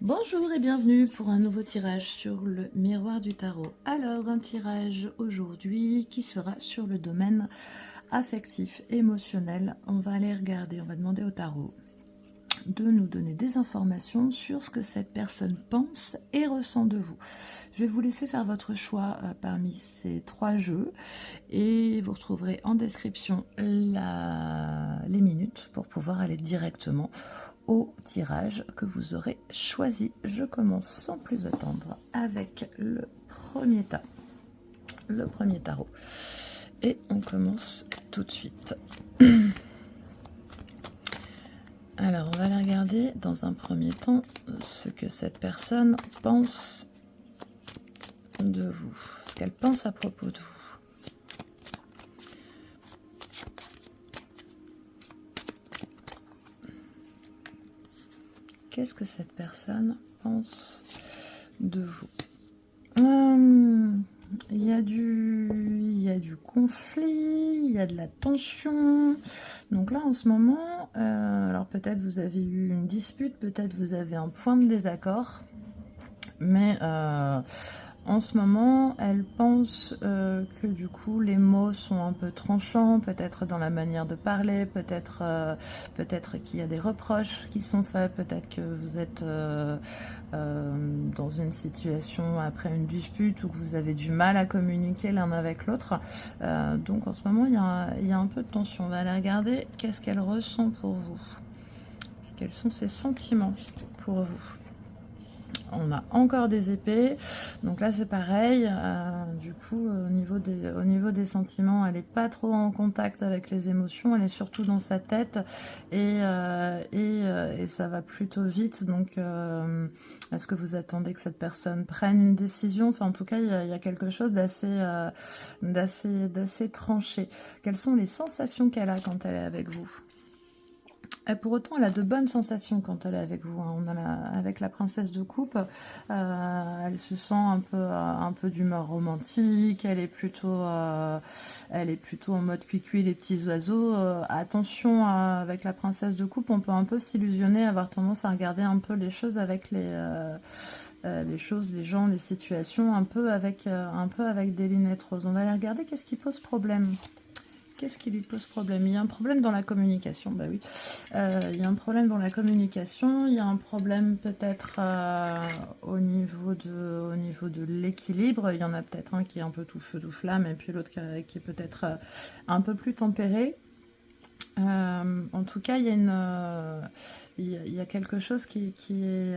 Bonjour et bienvenue pour un nouveau tirage sur le miroir du tarot. Alors, un tirage aujourd'hui qui sera sur le domaine affectif, émotionnel. On va aller regarder, on va demander au tarot de nous donner des informations sur ce que cette personne pense et ressent de vous. Je vais vous laisser faire votre choix parmi ces trois jeux et vous retrouverez en description les minutes pour pouvoir aller directement au tirage que vous aurez choisi. Je commence sans plus attendre avec le premier tarot. Et on commence tout de suite. Alors, on va aller regarder dans un premier temps ce que cette personne pense de vous, ce qu'elle pense à propos de vous. Qu'est-ce que cette personne pense de vous? Il y a du conflit, il y a de la tension. Donc là, en ce moment, alors peut-être vous avez eu une dispute, peut-être vous avez un point de désaccord. Mais en ce moment, elle pense que du coup, les mots sont un peu tranchants, peut-être dans la manière de parler, peut-être qu'il y a des reproches qui sont faits, peut-être que vous êtes dans une situation après une dispute ou que vous avez du mal à communiquer l'un avec l'autre. Donc en ce moment, il y a un peu de tension. On va aller regarder qu'est-ce qu'elle ressent pour vous. Quels sont ses sentiments pour vous? On a encore des épées, donc là c'est pareil, du coup au niveau des sentiments, elle n'est pas trop en contact avec les émotions, elle est surtout dans sa tête et ça va plutôt vite. Donc est-ce que vous attendez que cette personne prenne une décision? Enfin en tout cas il y a quelque chose d'assez tranché. Quelles sont les sensations qu'elle a quand elle est avec vous? Et pour autant, elle a de bonnes sensations quand elle est avec vous. On a avec la princesse de coupe, elle se sent un peu d'humeur romantique. Elle est plutôt en mode cuicui, les petits oiseaux. Attention, avec la princesse de coupe, on peut un peu s'illusionner, avoir tendance à regarder un peu les choses avec les choses, les gens, les situations, un peu avec des lunettes roses. On va aller regarder qu'est-ce qui pose problème. Qu'est-ce qui lui pose problème? Il y a un problème dans la communication, bah oui. Il y a un problème dans la communication, il y a un problème peut-être au niveau de l'équilibre. Il y en a peut-être un qui est un peu tout feu, tout flamme, et puis l'autre qui est peut-être un peu plus tempéré. En tout cas, il y a quelque chose qui est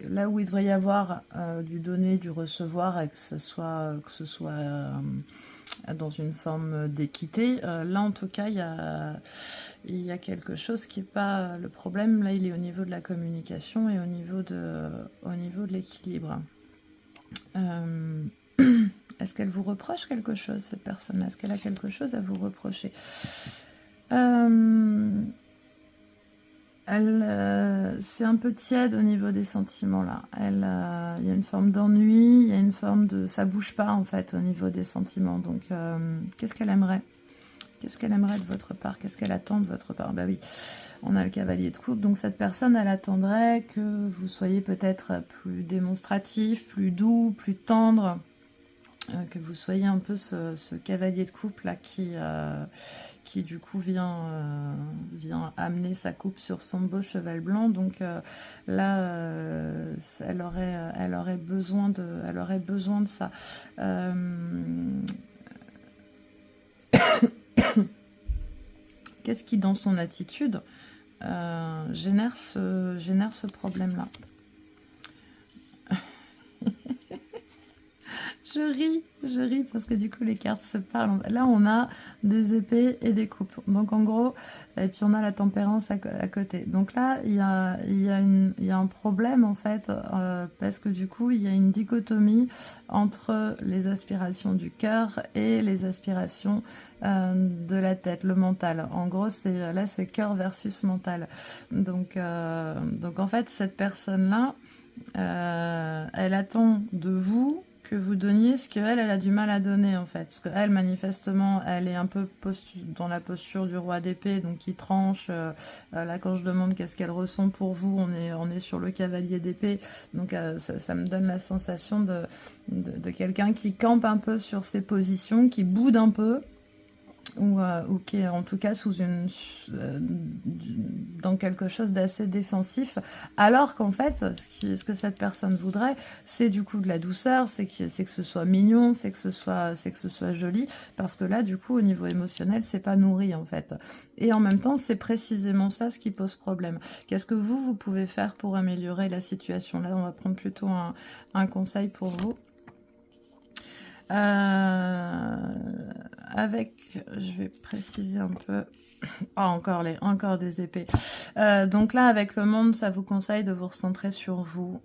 là où il devrait y avoir du donner, du recevoir, et que ce soit dans une forme d'équité. Là, en tout cas, il y a quelque chose qui n'est pas le problème. Là, il est au niveau de la communication et au niveau de l'équilibre. Est-ce qu'elle vous reproche quelque chose, cette personne-là? Est-ce qu'elle a quelque chose à vous reprocher? C'est un peu tiède au niveau des sentiments là. Il y a une forme d'ennui, il y a une forme de ça bouge pas en fait au niveau des sentiments. Donc qu'est-ce qu'elle aimerait? Qu'est-ce qu'elle aimerait de votre part? Qu'est-ce qu'elle attend de votre part? Bah oui, on a le cavalier de coupe. Donc cette personne, elle attendrait que vous soyez peut-être plus démonstratif, plus doux, plus tendre, que vous soyez un peu ce cavalier de coupe là qui du coup vient amener sa coupe sur son beau cheval blanc. Donc là, elle aurait besoin de ça. Qu'est-ce qui, dans son attitude, génère ce problème-là? Je ris parce que du coup les cartes se parlent. Là on a des épées et des coupes. Donc en gros, et puis on a la tempérance à côté. Donc là il y a un problème en fait, parce que du coup il y a une dichotomie entre les aspirations du cœur et les aspirations de la tête, le mental. En gros c'est cœur versus mental. Donc en fait cette personne-là, elle attend de vous que vous donniez ce qu'elle, elle a du mal à donner en fait. Parce qu'elle, manifestement, elle est un peu dans la posture du roi d'épée, donc qui tranche. Là, quand je demande qu'est-ce qu'elle ressent pour vous, on est sur le cavalier d'épée. Donc ça me donne la sensation de quelqu'un qui campe un peu sur ses positions, qui boude un peu. Ou qui est en tout cas dans quelque chose d'assez défensif, alors qu'en fait, ce que cette personne voudrait, c'est du coup de la douceur, c'est que ce soit mignon, c'est que ce soit joli, parce que là, du coup, au niveau émotionnel, c'est pas nourri en fait. Et en même temps, c'est précisément ça ce qui pose problème. Qu'est-ce que vous pouvez faire pour améliorer la situation? Là, on va prendre plutôt un conseil pour vous. Je vais préciser un peu. Oh, encore des épées. Donc là, avec le monde, ça vous conseille de vous recentrer sur vous,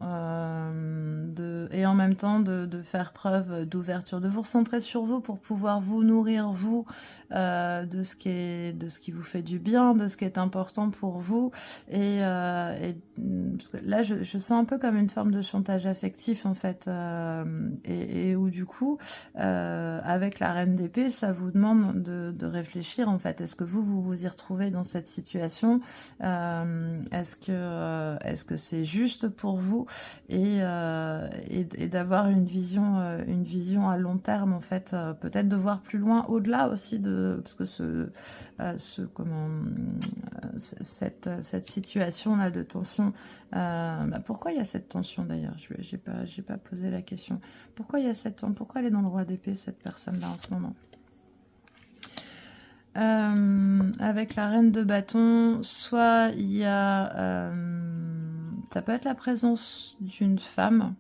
et en même temps de faire preuve d'ouverture, de vous recentrer sur vous pour pouvoir vous nourrir, vous, de ce qui vous fait du bien, de ce qui est important pour vous. Parce que là, je sens un peu comme une forme de chantage affectif, en fait, et où du coup, avec la reine d'épée, ça vous demande de réfléchir, en fait. Est-ce que vous y retrouvez dans cette situation? Est-ce que c'est juste pour vous? Et d'avoir une vision à long terme, en fait, peut-être de voir plus loin, au-delà aussi parce que cette situation là de tension, pourquoi il y a cette tension d'ailleurs? J'ai pas posé la question. Pourquoi elle est dans le roi d'épée, cette personne là en ce moment? Avec la reine de bâton, soit il y a ça peut être la présence d'une femme,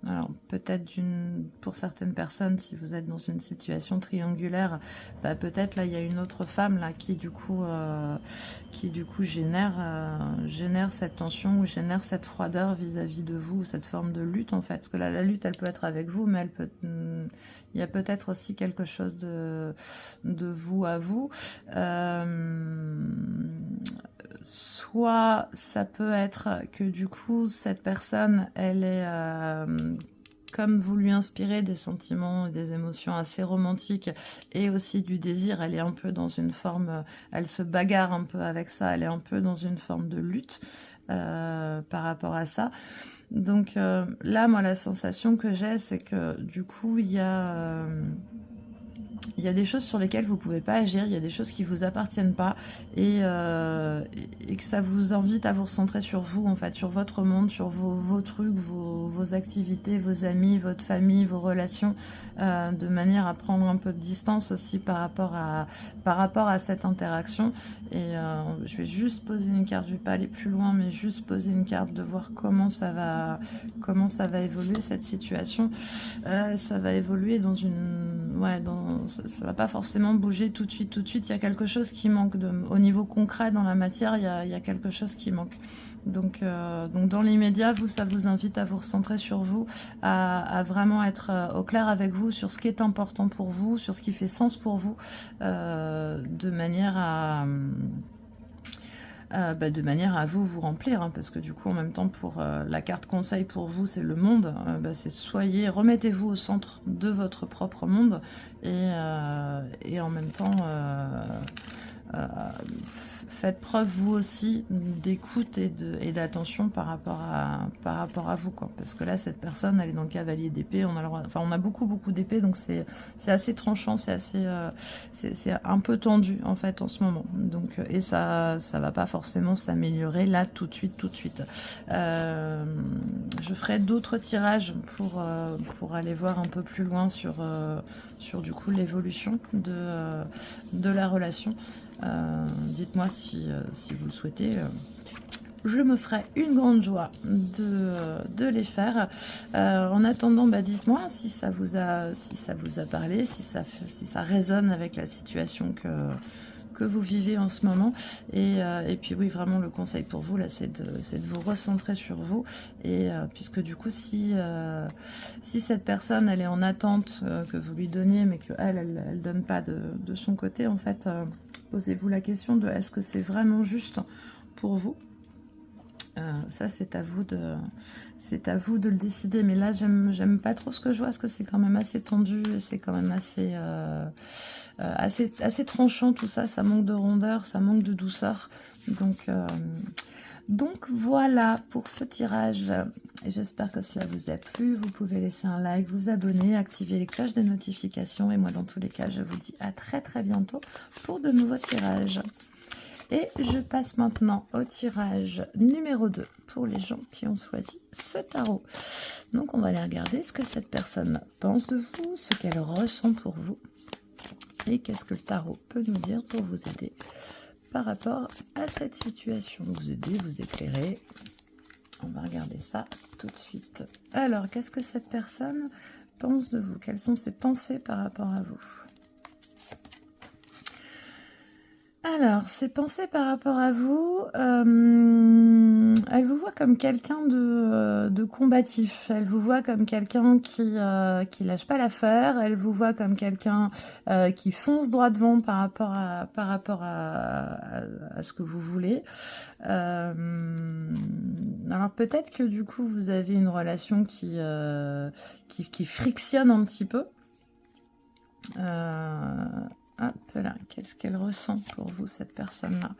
alors peut-être pour certaines personnes, si vous êtes dans une situation triangulaire, peut-être là il y a une autre femme là qui du coup génère cette tension ou génère cette froideur vis-à-vis de vous, cette forme de lutte en fait. Parce que là la lutte elle peut être avec vous, mais il y a peut-être aussi quelque chose de vous à vous. Soit ça peut être que du coup cette personne elle est comme vous lui inspirez des sentiments et des émotions assez romantiques et aussi du désir, elle est un peu dans une forme, elle se bagarre un peu avec ça, elle est un peu dans une forme de lutte par rapport à ça. Donc là, moi, la sensation que j'ai, c'est que du coup, il y a des choses sur lesquelles vous ne pouvez pas agir, il y a des choses qui ne vous appartiennent pas et que ça vous invite à vous recentrer sur vous, en fait, sur votre monde, sur vos trucs, vos activités, vos amis, votre famille, vos relations, de manière à prendre un peu de distance aussi par rapport à cette interaction. Et je vais juste poser une carte, je ne vais pas aller plus loin, mais juste poser une carte de voir comment ça va évoluer cette situation. Ça va évoluer dans ça va pas forcément bouger tout de suite. Il y a quelque chose qui manque au niveau concret dans la matière. Il y a quelque chose qui manque. Donc dans l'immédiat, ça vous invite à vous recentrer sur vous, à vraiment être au clair avec vous sur ce qui est important pour vous, sur ce qui fait sens pour vous, de manière à vous remplir, hein, parce que du coup en même temps pour la carte conseil pour vous c'est le monde, c'est remettez-vous au centre de votre propre monde et en même temps faites preuve vous aussi d'écoute et d'attention par rapport à vous, quoi. Parce que là cette personne elle est dans le cavalier d'épée, on a beaucoup d'épées, donc c'est assez tranchant, c'est un peu tendu en fait en ce moment, donc et ça va pas forcément s'améliorer là tout de suite. Je ferai d'autres tirages pour aller voir un peu plus loin sur du coup l'évolution de la relation. Dites-moi si vous le souhaitez. Je me ferai une grande joie de les faire. En attendant, dites-moi si ça vous a parlé, si ça résonne avec la situation que vous vivez en ce moment. Et puis oui, vraiment le conseil pour vous là, c'est de vous recentrer sur vous. Et puisque du coup, si cette personne elle est en attente que vous lui donniez, mais que elle donne pas de son côté, en fait, posez-vous la question de est-ce que c'est vraiment juste pour vous. Ça c'est à vous C'est à vous de le décider. Mais là, j'aime pas trop ce que je vois, parce que c'est quand même assez tendu, et c'est quand même assez tranchant tout ça. Ça manque de rondeur, ça manque de douceur. Donc voilà pour ce tirage. J'espère que cela vous a plu. Vous pouvez laisser un like, vous abonner, activer les cloches des notifications. Et moi, dans tous les cas, je vous dis à très très bientôt pour de nouveaux tirages. Et je passe maintenant au tirage numéro 2 pour les gens qui ont choisi ce tarot. Donc on va aller regarder ce que cette personne pense de vous, ce qu'elle ressent pour vous. Et qu'est-ce que le tarot peut nous dire pour vous aider par rapport à cette situation. Vous aider, vous éclairer. On va regarder ça tout de suite. Alors, qu'est-ce que cette personne pense de vous? Quelles sont ses pensées par rapport à vous? Alors, ses pensées par rapport à vous, elle vous voit comme quelqu'un de combatif. Elle vous voit comme quelqu'un qui lâche pas l'affaire. Elle vous voit comme quelqu'un qui fonce droit devant par rapport à ce que vous voulez. Alors peut-être que du coup, vous avez une relation qui frictionne un petit peu. Hop là, qu'est-ce qu'elle ressent pour vous, cette personne-là?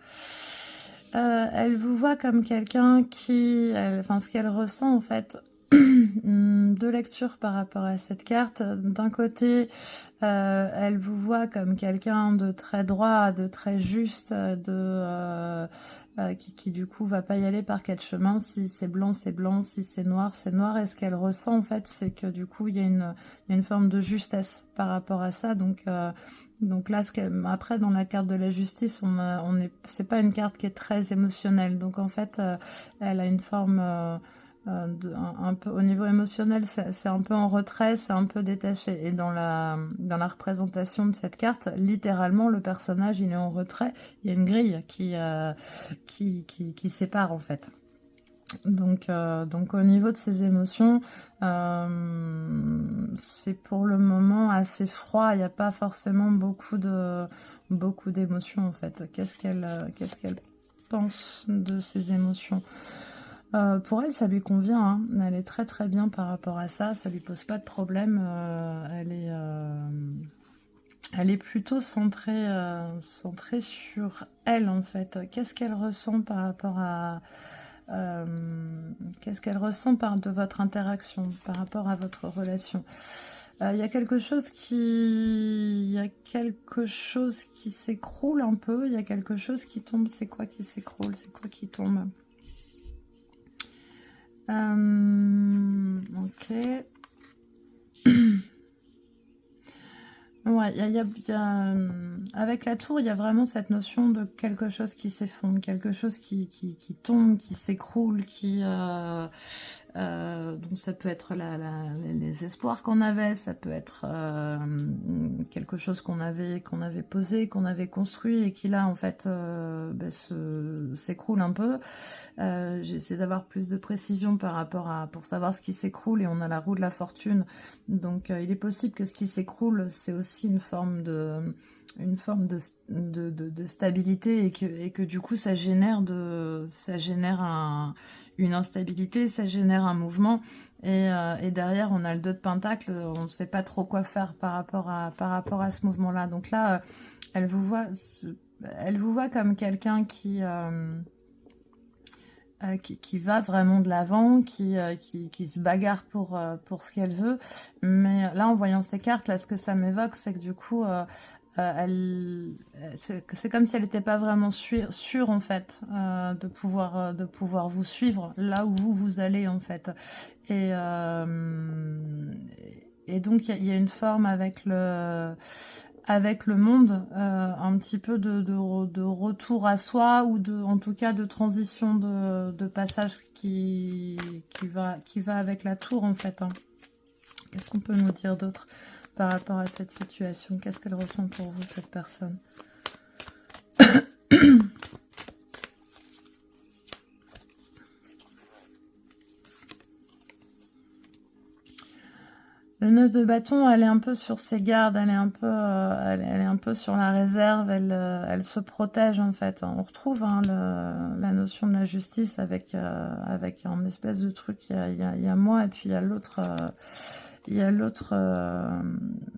Elle vous voit comme quelqu'un ce qu'elle ressent en fait, deux lectures par rapport à cette carte. D'un côté, elle vous voit comme quelqu'un de très droit, de très juste, qui du coup va pas y aller par quatre chemins. Si c'est blanc, c'est blanc. Si c'est noir, c'est noir. Et ce qu'elle ressent en fait, c'est que du coup, il y a une forme de justesse par rapport à ça. Donc là, après, dans la carte de la justice, c'est pas une carte qui est très émotionnelle. Donc en fait, elle a une forme un peu au niveau émotionnel, c'est un peu en retrait, c'est un peu détaché. Et dans la représentation de cette carte, littéralement, le personnage, il est en retrait. Il y a une grille qui sépare en fait. Donc au niveau de ses émotions, c'est pour le moment assez froid. Il n'y a pas forcément beaucoup d'émotions en fait. Qu'est-ce qu'elle pense de ses émotions? Pour elle, ça lui convient. Hein. Elle est très très bien par rapport à ça. Ça lui pose pas de problème. Elle est plutôt centrée sur elle en fait. Qu'est-ce qu'elle ressent par rapport à qu'est-ce qu'elle ressent de votre interaction, par rapport à votre relation? Il y a quelque chose qui s'écroule un peu. Il y a quelque chose qui tombe. C'est quoi qui s'écroule? C'est quoi qui tombe? Ok. Ouais, avec la tour, il y a vraiment cette notion de quelque chose qui s'effondre, quelque chose qui tombe, qui s'écroule, donc ça peut être les espoirs qu'on avait, ça peut être quelque chose qu'on avait posé, qu'on avait construit et qui là en fait s'écroule un peu. J'ai essayé d'avoir plus de précision pour savoir ce qui s'écroule, et on a la roue de la fortune. Donc il est possible que ce qui s'écroule, c'est aussi une forme de stabilité, et que du coup ça génère une instabilité, ça génère un mouvement, et derrière on a le 2 de pentacle. On ne sait pas trop quoi faire par rapport à ce mouvement là. Donc là elle vous voit comme quelqu'un qui va vraiment de l'avant, qui se bagarre pour ce qu'elle veut. Mais là, en voyant ces cartes, là, ce que ça m'évoque, c'est que du coup, c'est comme si elle n'était pas vraiment sûre en fait, de pouvoir vous suivre là où vous allez en fait. Et donc, il y a une forme avec le monde, un petit peu de retour à soi, ou en tout cas de transition de passage qui va avec la tour en fait. Hein. Qu'est-ce qu'on peut nous dire d'autre par rapport à cette situation? Qu'est-ce qu'elle ressent pour vous, cette personne? Le 9 de bâton, elle est un peu sur ses gardes, elle est un peu, elle est un peu sur la réserve, elle se protège en fait. On retrouve hein, la notion de la justice avec, avec un espèce de truc, il y a moi et puis il y a l'autre... il y a l'autre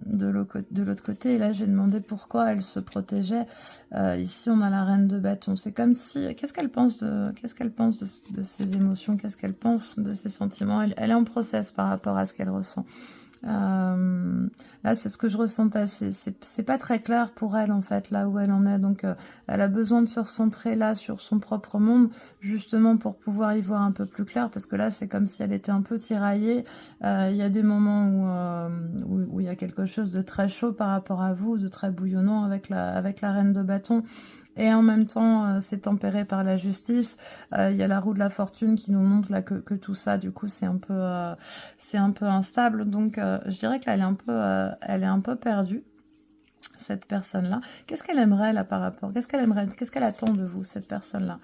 de l'autre côté, et là j'ai demandé pourquoi elle se protégeait. Ici on a la reine de bâton. C'est comme si, qu'est-ce qu'elle pense de ses émotions, qu'est-ce qu'elle pense de ses sentiments. Elle est en process par rapport à ce qu'elle ressent. Là c'est ce que je ressentais, c'est pas très clair pour elle en fait là où elle en est, donc elle a besoin de se recentrer là sur son propre monde justement pour pouvoir y voir un peu plus clair, parce que là c'est comme si elle était un peu tiraillée. Il y a des moments où il y a quelque chose de très chaud par rapport à vous, de très bouillonnant avec la reine de bâton. Et en même temps, c'est tempéré par la justice. Il y a la roue de la fortune qui nous montre là que tout ça, du coup, c'est un peu instable. Donc, je dirais que là, elle est un peu perdue, cette personne-là. Qu'est-ce qu'elle aimerait là par rapport? Qu'est-ce qu'elle aimerait? Qu'est-ce qu'elle attend de vous, cette personne-là?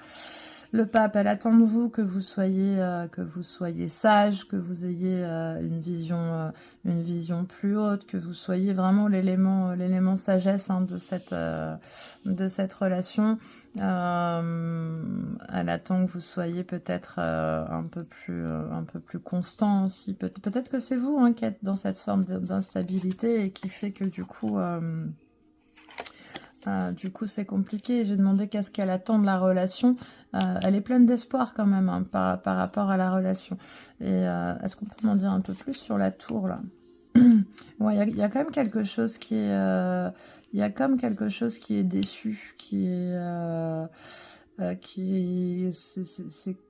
Le pape, elle attend de vous que vous soyez sage, que vous ayez une vision plus haute, que vous soyez vraiment l'élément sagesse hein, de cette relation. Elle attend que vous soyez peut-être un peu plus constant aussi. Peut-être que c'est vous hein, qui êtes dans cette forme d'instabilité et qui fait que du coup, c'est compliqué. J'ai demandé qu'est-ce qu'elle attend de la relation. Elle est pleine d'espoir quand même hein, par rapport à la relation. Et est-ce qu'on peut m'en dire un peu plus sur la tour là? Ouais, il y a quand même quelque chose qui est, il y a comme quelque chose qui est déçu,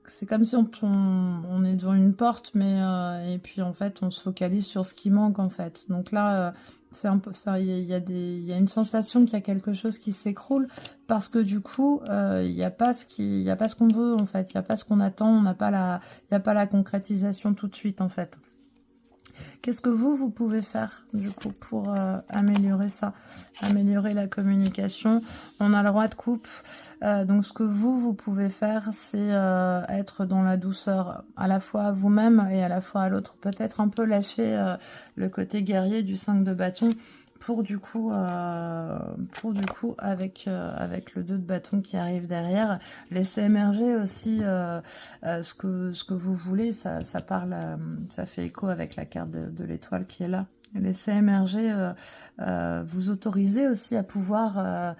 c'est comme si on est devant une porte, mais et puis en fait on se focalise sur ce qui manque en fait. Donc là, c'est un peu ça. Il y a une sensation qu'il y a quelque chose qui s'écroule parce que du coup, il n'y a pas il y a pas ce qu'on veut en fait. Il n'y a pas ce qu'on attend. On n'a pas il n'y a pas la concrétisation tout de suite en fait. Qu'est-ce que vous pouvez faire, du coup, pour améliorer ça, améliorer la communication? On a le roi de coupe. Donc, ce que vous pouvez faire, c'est être dans la douceur, à la fois à vous-même et à la fois à l'autre. Peut-être un peu lâcher le côté guerrier du 5 de bâton pour du coup avec le 2 de bâton qui arrive derrière, laisser émerger aussi ce que vous voulez. Ça parle, ça fait écho avec la carte de l'étoile qui est là. Laisser émerger, vous autoriser aussi à pouvoir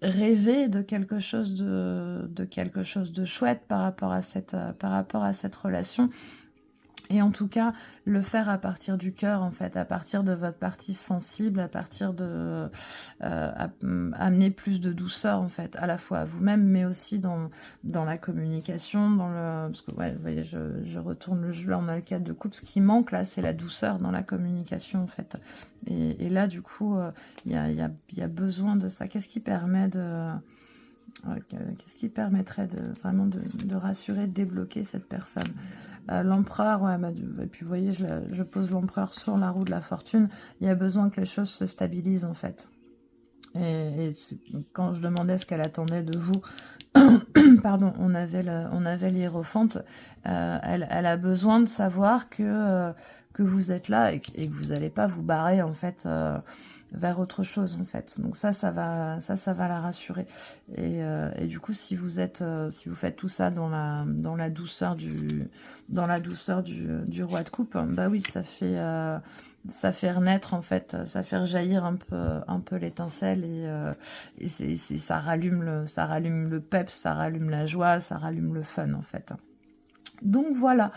rêver de quelque chose de chouette par rapport à cette relation. Et en tout cas, le faire à partir du cœur, en fait, à partir de votre partie sensible, à partir de amener plus de douceur, en fait, à la fois à vous-même, mais aussi dans la communication, parce que, ouais, vous voyez, je retourne le jeu, là, on a le 4 de coupe, ce qui manque, là, c'est la douceur dans la communication, en fait. Et là, du coup, il y a besoin de ça. Qu'est-ce qui permet qu'est-ce qui permettrait vraiment de rassurer, de débloquer cette personne? L'empereur, ouais, et puis vous voyez, je pose l'empereur sur la roue de la fortune. Il y a besoin que les choses se stabilisent en fait. Et quand je demandais ce qu'elle attendait de vous, pardon, on avait l'hiérophante. Elle a besoin de savoir que vous êtes là et que vous n'allez pas vous barrer en fait vers autre chose en fait. Donc ça va la rassurer. Et du coup, si vous faites tout ça dans la douceur du roi de coupe, bah oui, ça fait renaître en fait, ça fait rejaillir un peu l'étincelle et ça rallume le peps, ça rallume la joie, ça rallume le fun en fait. Donc voilà,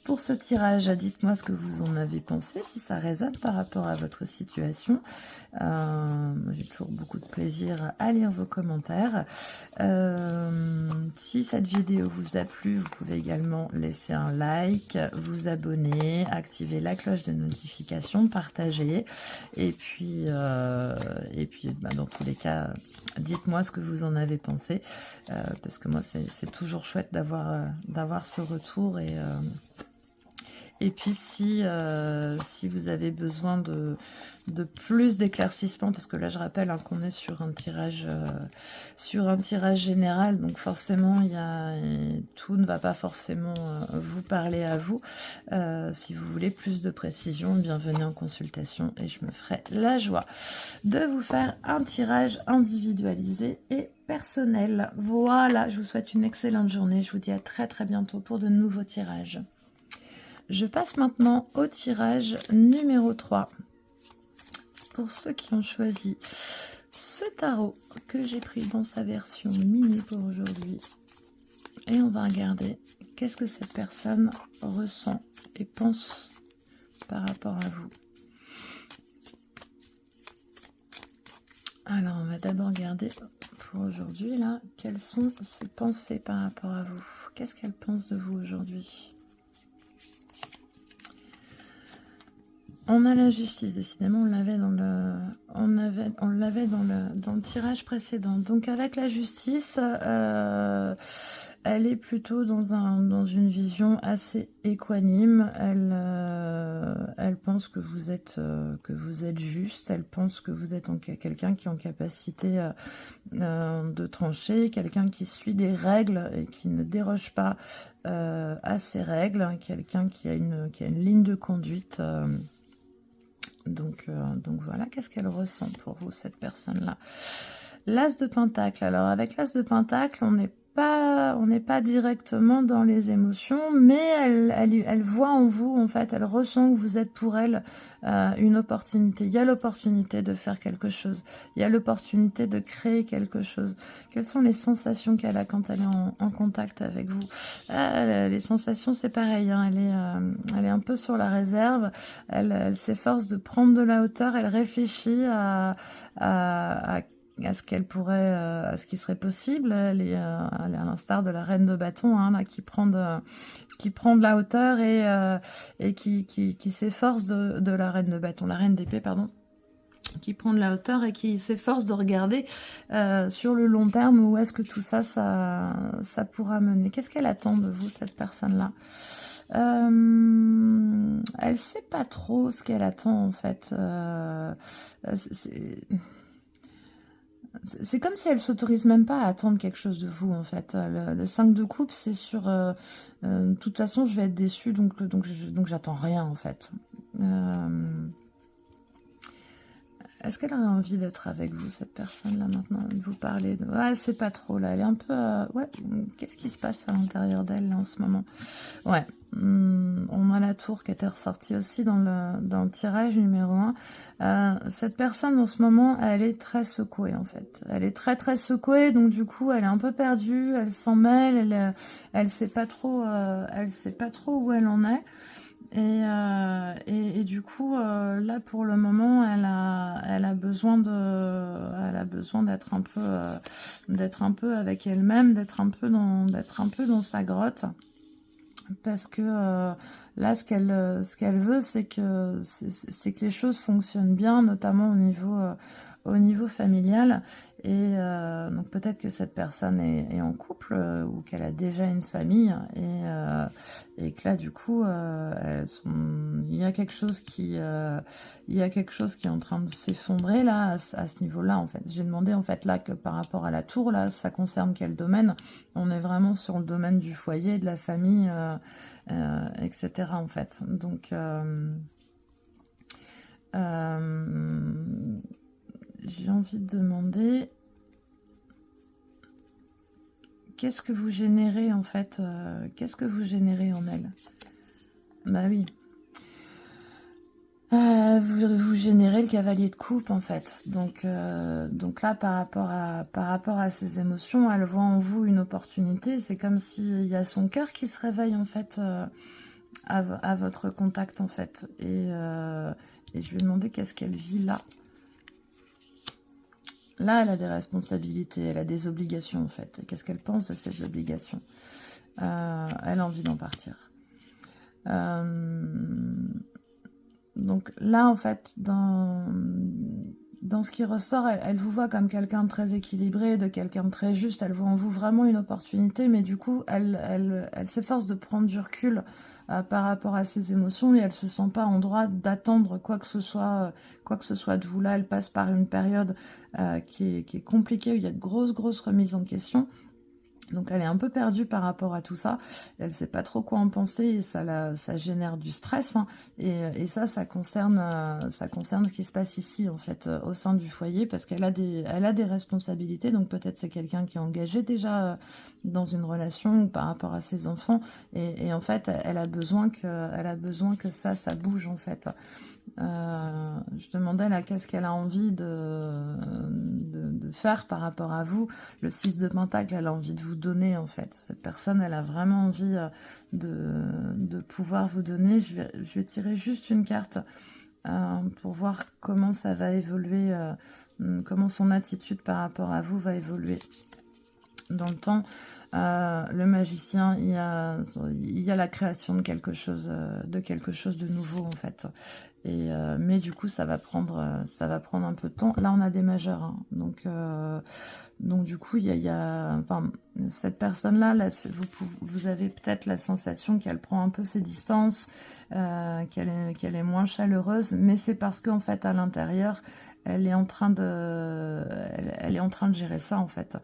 pour ce tirage, dites-moi ce que vous en avez pensé, si ça résonne par rapport à votre situation. J'ai toujours beaucoup de plaisir à lire vos commentaires. Si cette vidéo vous a plu, vous pouvez également laisser un like, vous abonner, activer la cloche de notification, partager. Et puis dans tous les cas, dites-moi ce que vous en avez pensé, parce que moi, c'est toujours chouette d'avoir ce retour Et puis si vous avez besoin de plus d'éclaircissement, parce que là je rappelle hein, qu'on est sur un tirage général, donc forcément tout ne va pas forcément vous parler à vous. Si vous voulez plus de précision, bienvenue en consultation et je me ferai la joie de vous faire un tirage individualisé et personnel. Voilà, je vous souhaite une excellente journée. Je vous dis à très très bientôt pour de nouveaux tirages. Je passe maintenant au tirage numéro 3. Pour ceux qui ont choisi ce tarot que j'ai pris dans sa version mini pour aujourd'hui. Et on va regarder qu'est-ce que cette personne ressent et pense par rapport à vous. Alors, on va d'abord regarder pour aujourd'hui, là, quelles sont ses pensées par rapport à vous. Qu'est-ce qu'elle pense de vous aujourd'hui? On a la justice, décidément, on l'avait dans le tirage précédent. Donc avec la justice, elle est plutôt dans une vision assez équanime. Elle pense que vous êtes juste. Elle pense que vous êtes quelqu'un qui est en capacité de trancher, quelqu'un qui suit des règles et qui ne déroge pas à ces règles, quelqu'un qui a une ligne de conduite. Donc voilà, qu'est-ce qu'elle ressent pour vous, cette personne-là? L'As de Pentacle. Alors, avec l'As de Pentacle, on n'est pas directement dans les émotions, mais elle voit en vous, en fait, elle ressent que vous êtes pour elle une opportunité. Il y a l'opportunité de faire quelque chose. Il y a l'opportunité de créer quelque chose. Quelles sont les sensations qu'elle a quand elle est en contact avec vous? Les sensations, c'est pareil, hein, elle est un peu sur la réserve. Elle s'efforce de prendre de la hauteur. Elle réfléchit à ce qu'elle pourrait, à ce qui serait possible. Elle est à l'instar de la reine de bâton, hein, là, qui prend de la hauteur et qui s'efforce de la reine de bâton, la reine d'épée, pardon, qui prend de la hauteur et qui s'efforce de regarder sur le long terme où est-ce que tout ça pourra mener. Qu'est-ce qu'elle attend de vous, cette personne-là? Elle sait pas trop ce qu'elle attend, en fait. C'est comme si elle s'autorise même pas à attendre quelque chose de vous, en fait. Le 5 de coupe, c'est sur... de toute façon, je vais être déçue, donc j'attends rien, en fait. Est-ce qu'elle aurait envie d'être avec vous, cette personne-là, maintenant, de vous parler Ouais, c'est pas trop, là. Elle est un peu... Ouais, qu'est-ce qui se passe à l'intérieur d'elle, là, en ce moment? Ouais, on a la tour qui était ressortie aussi dans le tirage numéro 1. Cette personne, en ce moment, elle est très secouée, en fait. Elle est très, très secouée, donc du coup, elle est un peu perdue, elle s'en mêle, elle sait pas trop où elle en est. Et du coup, là pour le moment, elle a besoin d'être un peu avec elle-même, d'être un peu dans sa grotte, parce que là, ce qu'elle veut, c'est que les choses fonctionnent bien, notamment au niveau familial. Et donc peut-être que cette personne est en couple ou qu'elle a déjà une famille et que là du coup il y a quelque chose qui est en train de s'effondrer là à ce niveau-là, en fait. J'ai demandé en fait là que par rapport à la tour, là ça concerne quel domaine? On est vraiment sur le domaine du foyer, de la famille, etc. en fait. Donc j'ai envie de demander qu'est-ce que vous générez en fait, qu'est-ce que vous générez en elle? Bah oui. Vous générez le cavalier de coupe en fait. Donc là par rapport à ses émotions, elle voit en vous une opportunité. C'est comme s'il y a son cœur qui se réveille en fait à votre contact en fait. Et je lui ai demandé qu'est-ce qu'elle vit là. Là, elle a des responsabilités, elle a des obligations en fait. Qu'est-ce qu'elle pense de ces obligations? Elle a envie d'en partir. Donc là, en fait, dans ce qui ressort, elle vous voit comme quelqu'un de très équilibré, de quelqu'un de très juste. Elle voit en vous vraiment une opportunité, mais du coup, elle s'efforce de prendre du recul par rapport à ses émotions et elle se sent pas en droit d'attendre quoi que ce soit de vous. Là, elle passe par une période qui est compliquée, où il y a de grosses remises en question. Donc elle est un peu perdue par rapport à tout ça, elle sait pas trop quoi en penser et ça génère du stress, hein. Et ça concerne ce qui se passe ici en fait au sein du foyer, parce qu'elle a des responsabilités, donc peut-être c'est quelqu'un qui est engagé déjà dans une relation ou par rapport à ses enfants et en fait elle a besoin que ça bouge en fait. Je demandais là qu'est-ce qu'elle a envie de faire par rapport à vous. Le 6 de Pentacle, elle a envie de vous donner en fait. Cette personne, elle a vraiment envie de pouvoir vous donner. Je vais tirer juste une carte pour voir comment ça va évoluer, comment son attitude par rapport à vous va évoluer dans le temps. Le magicien, il y a la création de quelque chose de nouveau en fait. Mais du coup, ça va prendre un peu de temps. Là, on a des majeurs, hein. Donc du coup, enfin, cette personne-là, vous avez peut-être la sensation qu'elle prend un peu ses distances, qu'elle est moins chaleureuse, mais c'est parce qu'en fait, à l'intérieur, elle est en train de gérer ça en fait.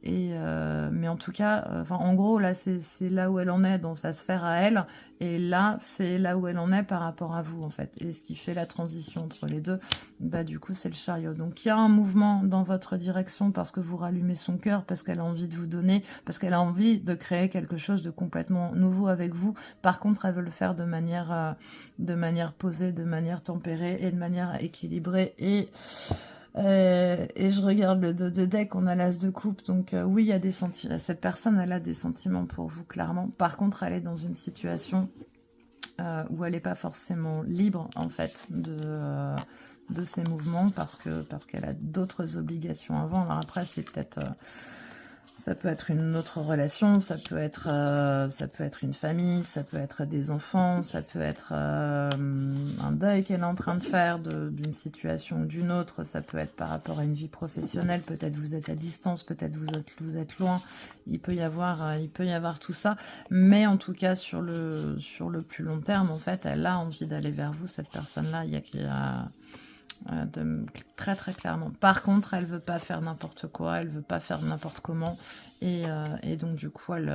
Mais en tout cas, en gros, là, c'est là où elle en est dans sa sphère à elle, et là, c'est là où elle en est par rapport à vous, en fait. Et ce qui fait la transition entre les deux, bah du coup, c'est le chariot. Donc, il y a un mouvement dans votre direction parce que vous rallumez son cœur, parce qu'elle a envie de vous donner, parce qu'elle a envie de créer quelque chose de complètement nouveau avec vous. Par contre, elle veut le faire de manière posée, de manière tempérée et de manière équilibrée. Et je regarde le dos de deck, on a l'as de coupe, donc oui, il y a des sentiments. Cette personne, elle a des sentiments pour vous, clairement. Par contre, elle est dans une situation où elle n'est pas forcément libre, en fait, de ses mouvements, parce qu'elle a d'autres obligations avant. Alors après, c'est peut-être... ça peut être une autre relation, ça peut être une famille, ça peut être des enfants, ça peut être un deuil qu'elle est en train de faire d'une situation ou d'une autre, ça peut être par rapport à une vie professionnelle, peut-être vous êtes à distance, peut-être vous êtes loin, il peut y avoir tout ça, mais en tout cas sur le plus long terme, en fait, elle a envie d'aller vers vous, cette personne-là, il y a très clairement. Par contre, elle veut pas faire n'importe quoi, elle veut pas faire n'importe comment, et donc du coup, elle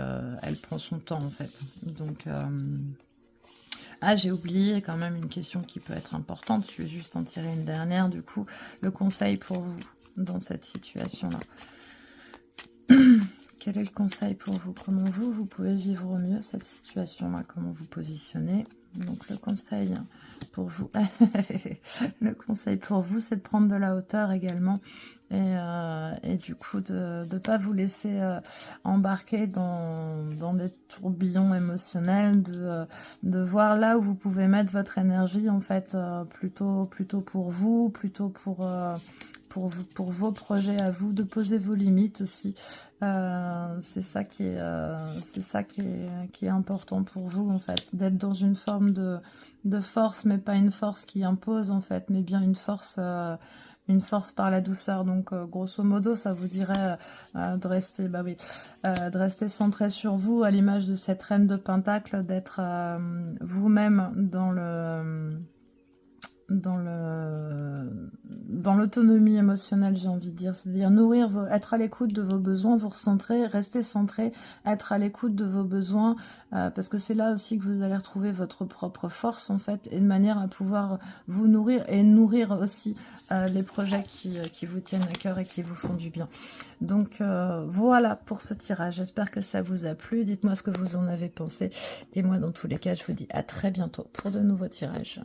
prend son temps en fait. Donc, j'ai oublié quand même une question qui peut être importante. Je vais juste en tirer une dernière. Du coup, le conseil pour vous dans cette situation-là. Quel est le conseil pour vous? Comment vous pouvez vivre au mieux cette situation-là? Comment vous positionnez? Donc le conseil pour vous, le conseil pour vous, c'est de prendre de la hauteur également et du coup de ne pas vous laisser embarquer dans des tourbillons émotionnels, de voir là où vous pouvez mettre votre énergie en fait, plutôt pour vous, plutôt pour vos projets à vous, de poser vos limites aussi. C'est ça qui est important pour vous en fait, d'être dans une forme de force, mais pas une force qui impose en fait, mais bien une force par la douceur. Donc grosso modo, ça vous dirait de rester, de rester centré sur vous, à l'image de cette reine de Pentacle, d'être vous-même dans l'autonomie émotionnelle, j'ai envie de dire, c'est-à-dire être à l'écoute de vos besoins, vous recentrer, rester centré, être à l'écoute de vos besoins, parce que c'est là aussi que vous allez retrouver votre propre force en fait, et de manière à pouvoir vous nourrir et nourrir aussi les projets qui vous tiennent à cœur et qui vous font du bien. Donc voilà pour ce tirage, j'espère que ça vous a plu, dites-moi ce que vous en avez pensé, et moi dans tous les cas je vous dis à très bientôt pour de nouveaux tirages.